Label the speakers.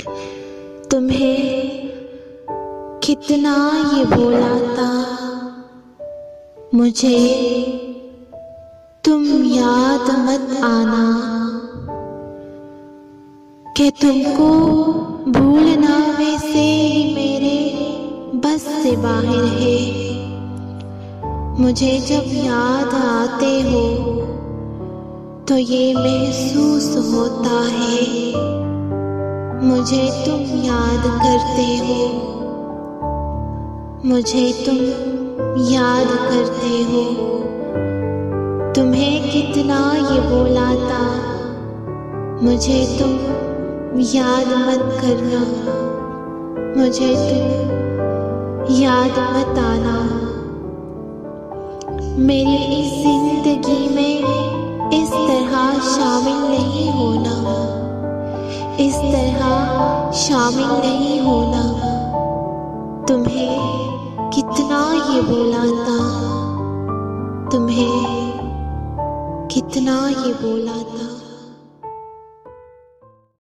Speaker 1: तुम्हें कितना ये बोला था, मुझे तुम याद मत आना, कि तुमको भूलना वैसे ही मेरे बस से बाहर है। मुझे जब याद आते हो तो ये महसूस होता है, मुझे तुम याद करते हो, मुझे तुम याद करते हो। तुम्हें कितना ये बोला था, मुझे तुम याद मत करना, मुझे तुम याद मत आना। मेरी इस जिंदगी में इस तरह शामिल नहीं होना, इस तरह शामिल नहीं होना। तुम्हें कितना ये बोला था, तुम्हें कितना ये बोला था।